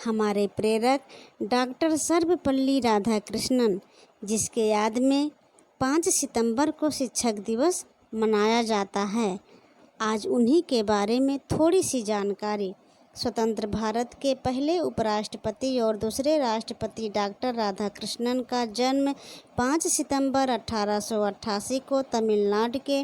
हमारे प्रेरक डॉक्टर सर्वपल्ली राधाकृष्णन, जिसके याद में 5 सितंबर को शिक्षक दिवस मनाया जाता है। आज उन्हीं के बारे में थोड़ी सी जानकारी। स्वतंत्र भारत के पहले उपराष्ट्रपति और दूसरे राष्ट्रपति डॉक्टर राधाकृष्णन का जन्म 5 सितंबर 1888 को तमिलनाडु के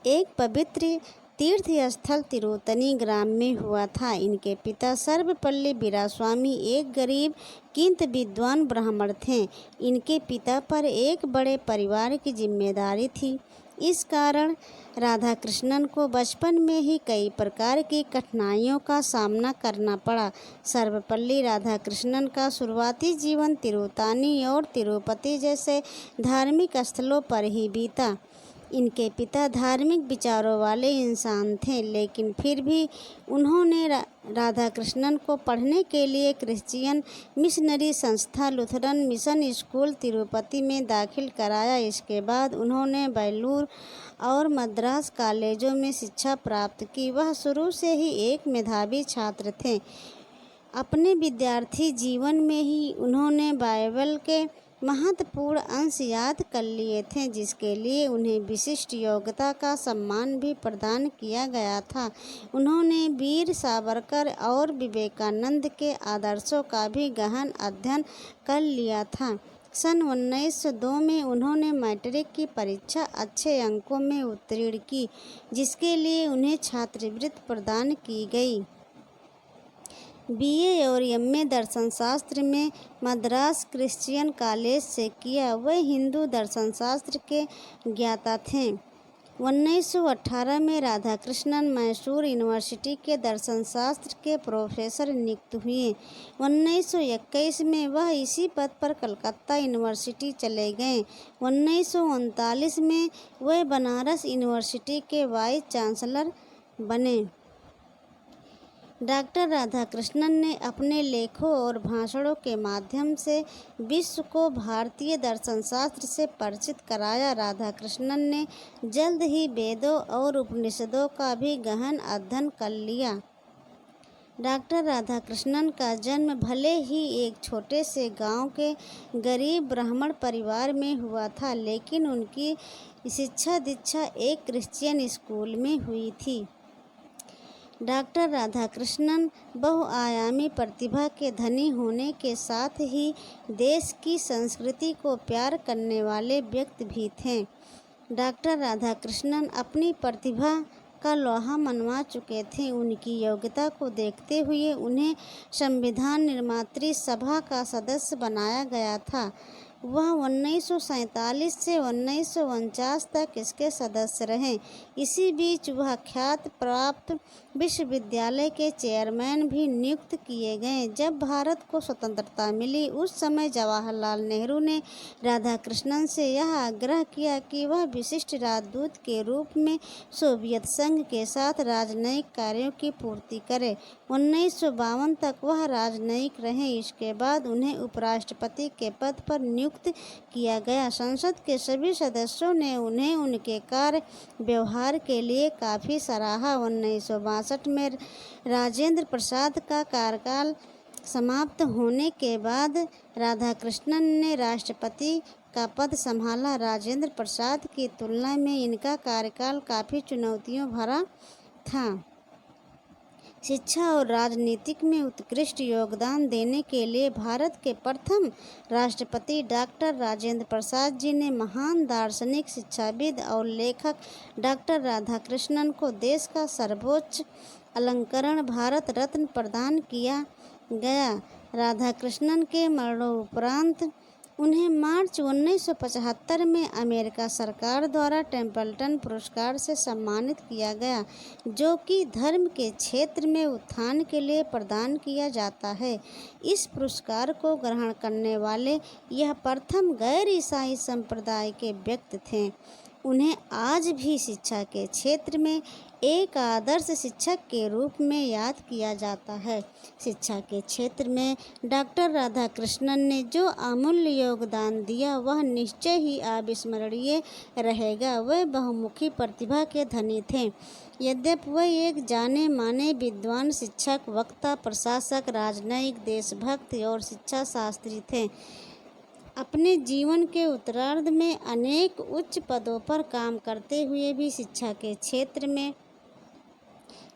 एक पवित्र तीर्थ स्थल तिरुतनी ग्राम में हुआ था। इनके पिता सर्वपल्ली वीरास्वामी एक गरीब किंतु विद्वान ब्राह्मण थे। इनके पिता पर एक बड़े परिवार की जिम्मेदारी थी। इस कारण राधाकृष्णन को बचपन में ही कई प्रकार की कठिनाइयों का सामना करना पड़ा। सर्वपल्ली राधाकृष्णन का शुरुआती जीवन तिरुतानी और तिरुपति जैसे धार्मिक स्थलों पर ही बीता। इनके पिता धार्मिक विचारों वाले इंसान थे, लेकिन फिर भी उन्होंने राधाकृष्णन को पढ़ने के लिए क्रिश्चियन मिशनरी संस्था लुथरन मिशन स्कूल तिरुपति में दाखिल कराया। इसके बाद उन्होंने बेलूर और मद्रास कॉलेजों में शिक्षा प्राप्त की। वह शुरू से ही एक मेधावी छात्र थे। अपने विद्यार्थी जीवन में ही उन्होंने बाइबल के महत्वपूर्ण अंश याद कर लिए थे, जिसके लिए उन्हें विशिष्ट योग्यता का सम्मान भी प्रदान किया गया था। उन्होंने वीर सावरकर और विवेकानंद के आदर्शों का भी गहन अध्ययन कर लिया था। सन 1902 में उन्होंने मैट्रिक की परीक्षा अच्छे अंकों में उत्तीर्ण की, जिसके लिए उन्हें छात्रवृत्ति प्रदान की गई। बीए और एमए दर्शन शास्त्र में मद्रास क्रिश्चियन कॉलेज से किया। वे हिंदू दर्शन शास्त्र के ज्ञाता थे। 1918 में राधाकृष्णन मैसूर यूनिवर्सिटी के दर्शन शास्त्र के प्रोफेसर नियुक्त हुए। 1921 में वह इसी पद पर कलकत्ता यूनिवर्सिटी चले गए। 1939 में वे बनारस यूनिवर्सिटी के वाइस चांसलर बने। डॉक्टर राधाकृष्णन ने अपने लेखों और भाषणों के माध्यम से विश्व को भारतीय दर्शन शास्त्र से परिचित कराया। राधाकृष्णन ने जल्द ही वेदों और उपनिषदों का भी गहन अध्ययन कर लिया। डॉक्टर राधाकृष्णन का जन्म भले ही एक छोटे से गांव के गरीब ब्राह्मण परिवार में हुआ था, लेकिन उनकी शिक्षा दीक्षा एक क्रिश्चियन स्कूल में हुई थी। डॉक्टर राधाकृष्णन बहुआयामी प्रतिभा के धनी होने के साथ ही देश की संस्कृति को प्यार करने वाले व्यक्ति भी थे। डॉक्टर राधाकृष्णन अपनी प्रतिभा का लोहा मनवा चुके थे। उनकी योग्यता को देखते हुए उन्हें संविधान निर्मात्री सभा का सदस्य बनाया गया था। वह 1947 से 1949 तक इसके सदस्य रहे। इसी बीच वह ख्याति प्राप्त विश्वविद्यालय के चेयरमैन भी नियुक्त किए गए। जब भारत को स्वतंत्रता मिली, उस समय जवाहरलाल नेहरू ने राधाकृष्णन से यह आग्रह किया कि वह विशिष्ट राजदूत के रूप में सोवियत संघ के साथ राजनयिक कार्यों की पूर्ति करें। 1952 तक वह राजनयिक रहे। इसके बाद उन्हें उपराष्ट्रपति के पद पर नियुक्त किया गया। संसद के सभी सदस्यों ने उन्हें उनके कार्य व्यवहार के लिए काफ़ी सराहा। 1962 में राजेंद्र प्रसाद का कार्यकाल समाप्त होने के बाद राधाकृष्णन ने राष्ट्रपति का पद संभाला। राजेंद्र प्रसाद की तुलना में इनका कार्यकाल काफ़ी चुनौतियों भरा था। शिक्षा और राजनीतिक में उत्कृष्ट योगदान देने के लिए भारत के प्रथम राष्ट्रपति डॉक्टर राजेंद्र प्रसाद जी ने महान दार्शनिक, शिक्षाविद और लेखक डॉक्टर राधाकृष्णन को देश का सर्वोच्च अलंकरण भारत रत्न प्रदान किया गया। राधाकृष्णन के मरणोपरांत उन्हें मार्च 1975 में अमेरिका सरकार द्वारा टेम्पल्टन पुरस्कार से सम्मानित किया गया, जो कि धर्म के क्षेत्र में उत्थान के लिए प्रदान किया जाता है। इस पुरस्कार को ग्रहण करने वाले यह प्रथम गैर ईसाई संप्रदाय के व्यक्ति थे। उन्हें आज भी शिक्षा के क्षेत्र में एक आदर्श शिक्षक के रूप में याद किया जाता है। शिक्षा के क्षेत्र में डॉक्टर राधाकृष्णन ने जो अमूल्य योगदान दिया वह निश्चय ही अविस्मरणीय रहेगा। वह बहुमुखी प्रतिभा के धनी थे। यद्यपि वह एक जाने माने विद्वान, शिक्षक, वक्ता, प्रशासक, राजनयिक, देशभक्त और शिक्षा शास्त्री थे। अपने जीवन के उत्तरार्ध में अनेक उच्च पदों पर काम करते हुए भी शिक्षा के क्षेत्र में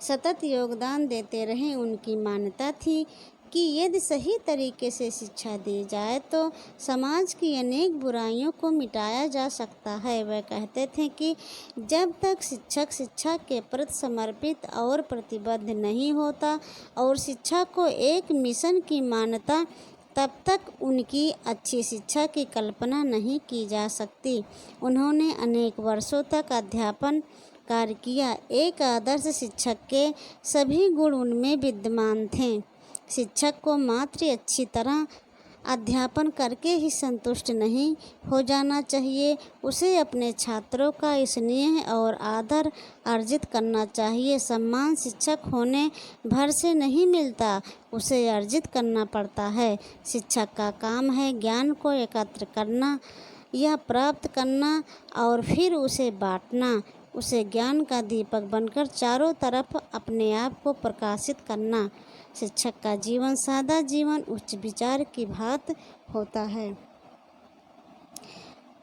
सतत योगदान देते रहे। उनकी मान्यता थी कि यदि सही तरीके से शिक्षा दी जाए तो समाज की अनेक बुराइयों को मिटाया जा सकता है। वह कहते थे कि जब तक शिक्षक शिक्षा के प्रति समर्पित और प्रतिबद्ध नहीं होता और शिक्षा को एक मिशन की मानता, तब तक उनकी अच्छी शिक्षा की कल्पना नहीं की जा सकती। उन्होंने अनेक वर्षों तक अध्यापन कार्य किया। एक आदर्श शिक्षक के सभी गुण उनमें विद्यमान थे। शिक्षक को मात्र अच्छी तरह अध्यापन करके ही संतुष्ट नहीं हो जाना चाहिए, उसे अपने छात्रों का स्नेह और आदर अर्जित करना चाहिए। सम्मान शिक्षक होने भर से नहीं मिलता, उसे अर्जित करना पड़ता है। शिक्षक का काम है ज्ञान को एकत्र करना या प्राप्त करना और फिर उसे बांटना, उसे ज्ञान का दीपक बनकर चारों तरफ अपने आप को प्रकाशित करना। शिक्षक का जीवन सादा जीवन उच्च विचार की भांति होता है।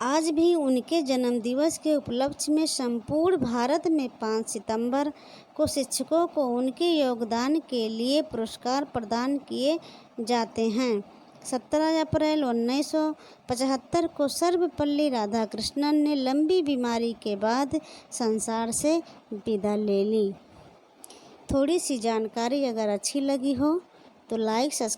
आज भी उनके जन्मदिवस के उपलक्ष्य में संपूर्ण भारत में 5 सितंबर को शिक्षकों को उनके योगदान के लिए पुरस्कार प्रदान किए जाते हैं। 17 अप्रैल 1975 को सर्वपल्ली राधाकृष्णन ने लंबी बीमारी के बाद संसार से विदा ले ली। थोड़ी सी जानकारी अगर अच्छी लगी हो तो लाइक सब्सक्राइब